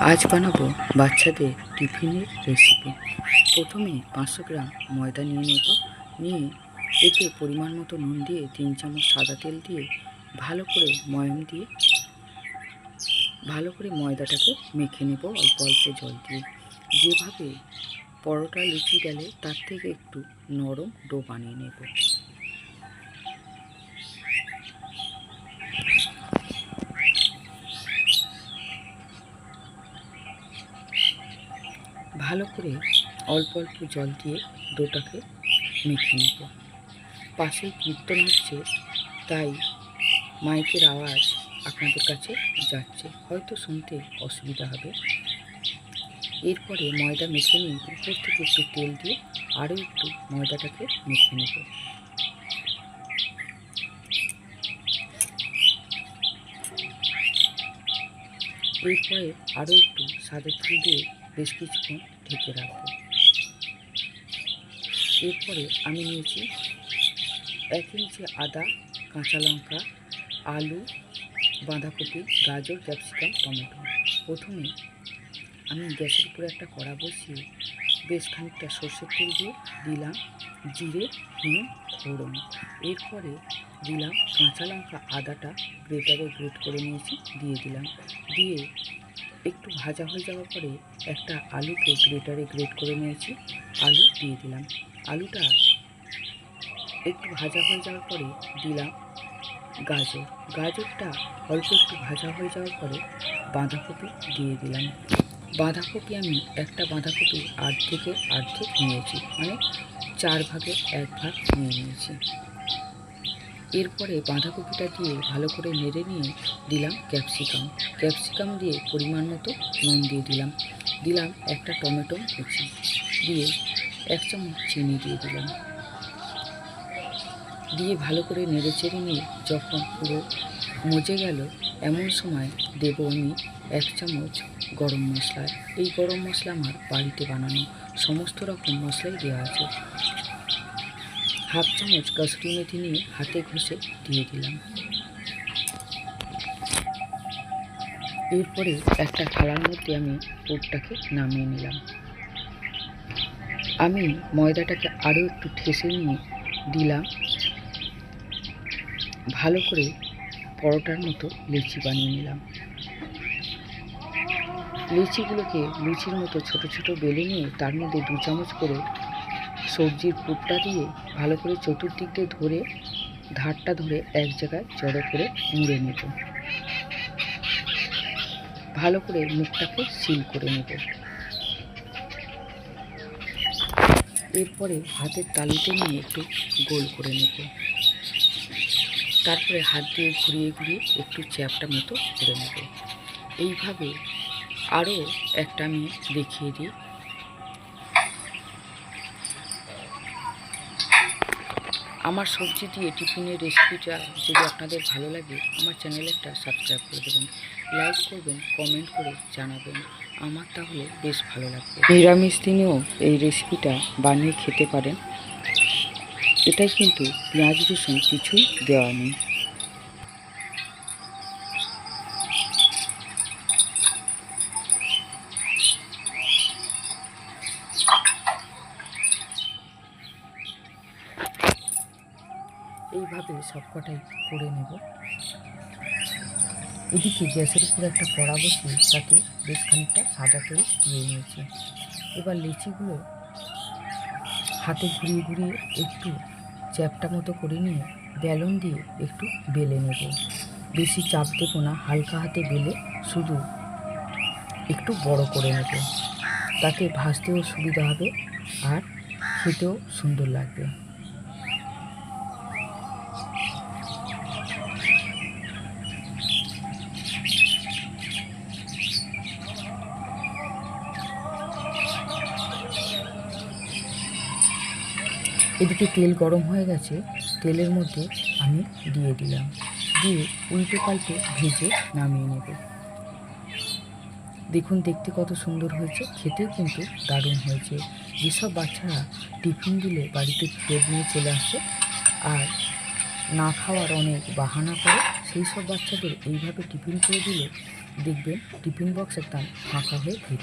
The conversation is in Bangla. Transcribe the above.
আজ বানাবো বাচ্চাদের টিফিনের রেসিপি। প্রথমে 500 গ্রাম ময়দা নিয়ে এতে পরিমাণ মতো নুন দিয়ে 3 চামচ সাদা তেল দিয়ে ভালো করে ময়দাটাকে মেখে নেব অল্প অল্প জল দিয়ে। যেভাবে পরোটা লুচি গেলে তার থেকে একটু নরম ডো বানিয়ে নেব। ভালো করে অল্প অল্প জল দিয়ে ডোটাকে মেখে নেব। পাশে কীর্তন হচ্ছে, তাই মাইকের আওয়াজ আপনাদের কাছে যাচ্ছে, হয়তো শুনতে অসুবিধা হবে। এরপরে ময়দা মেখে নিয়ে উপর থেকে একটু তেল দিয়ে আরও একটু ময়দাটাকে মেখে নেব। এরপরে আরও একটু সাদা তেল দিয়ে বেশ কিছুক্ষণ ঢেকে রাখব। এরপরে আমি নিয়েছি 1 ইঞ্চি আদা, কাঁচা লঙ্কা, আলু, বাঁধাকপি, গাজর, ক্যাপসিকাম, টমেটো। প্রথমে আমি গ্যাসের উপরে একটা কড়া বসিয়ে বেশ খানিকটা সর্ষের তেল দিয়ে দিলাম জিরে, হিং, ফোড়ন। এরপরে দিলাম কাঁচা লঙ্কা, আদাটা গ্রেটারে গ্রেট করে নিয়েছি দিয়ে দিলাম। দিয়ে একটু ভাজা হয়ে যাওয়ার পরে একটা আলুকে গ্রেটারে গ্রেট করে নিয়েছি, আলু দিয়ে দিলাম। আলুটা একটু ভাজা হয়ে যাওয়ার পরে দিলাম গাজরটা অল্প একটু ভাজা হয়ে যাওয়ার পরে বাঁধাকপি দিয়ে দিলাম। বাঁধাকপি আমি একটা বাঁধাকপি অর্ধেক নিয়েছি, মানে 4 ভাগের 1 ভাগ নিয়ে নিয়েছি। এরপরে বাঁধাকপিটা দিয়ে ভালো করে নেড়ে নিয়ে দিলাম ক্যাপসিকাম দিয়ে পরিমাণ মতো নুন দিয়ে দিলাম একটা টমেটো কুচি দিয়ে 1 চামচ চিনি দিয়ে ভালো করে নেড়ে চেড়ে নিয়ে যখন পুরো মজে গেল, এমন সময় দেব আমি 1 চামচ গরম মশলা। এই গরম মশলা আমার বাড়িতে বানানো, সমস্ত রকম মশলাই দেওয়া আছে। 1/2 চামচ কসুরি মেথি নিয়ে হাতে ঘষে দিয়ে দিলাম। এরপরে একটা থালার মধ্যে আমি পুরটাকে নামিয়ে নিলাম। আমি ময়দাটাকে আরও একটু ঠেসে নিয়ে দিলাম, ভালো করে পরোটার মতো লেচি বানিয়ে নিলাম। লেচিগুলোকে লুচির মতো ছোট ছোট বেলে নিয়ে তার মধ্যে 2 চামচ করে সবজির পুরটা দিয়ে ভালো করে চতুর্দিক দিয়ে ধারটা ধরে এক জায়গায় জড়ো করে মুড়ে নেব। ভালো করে মুখটাকে সিল করে নেব। এরপরে হাতের তালুতে নিয়ে একটু গোল করে নেব। তারপরে হাত দিয়ে ঘুরিয়ে একটু চ্যাপটা মতো করে নেব। এইভাবে আরও একটা আমি দেখিয়ে দিই। আমার সবজি দিয়ে টিফিনের রেসিপিটা যদি আপনাদের ভালো লাগে, আমার চ্যানেলে একটা সাবস্ক্রাইব করে দেবেন, লাইক করবেন, কমেন্ট করে জানাবেন, আমার তাহলে বেশ ভালো লাগবে। নিরামিষ দিনেও এই রেসিপিটা বানিয়ে খেতে পারেন। এটাই কিন্তু পেঁয়াজ রসুন কিছুই দেওয়া নেই। এইভাবে সবকটাই করে নেব। এদিকে গ্যাসের উপরে একটা কড়া বসিয়ে তাতে বেশ খানিকটা সাদা তেল দিয়ে নিয়েছি। এবার লেচিগুলো হাতে ঘুরিয়ে একটু চ্যাপটা মতো করে নিয়ে বেলন দিয়ে একটু বেলে নেব। বেশি চাপ দেবো না, হালকা হাতে বেলে শুধু একটু বড় করে নেব, তাতে ভাজতেও সুবিধা হবে আর খেতেও সুন্দর লাগবে। এদিকে তেল গরম হয়ে গেছে, তেলের মধ্যে আমি দিয়ে দিলাম, দিয়ে উল্টে পাল্টে ভেজে নামিয়ে নেব। দেখুন দেখতে কত সুন্দর হয়েছে, খেতেও কিন্তু দারুণ হয়েছে। যেসব বাচ্চারা টিফিন দিলে বাড়িতে প্লেট নিয়ে চলে আসে আর না খাওয়ার অনেক বাহানা করে, সেই সব বাচ্চাদের এইভাবে টিফিন করে দিলে দেখবেন টিফিন বক্স একদম ফাঁকা হয়ে ফিরবে।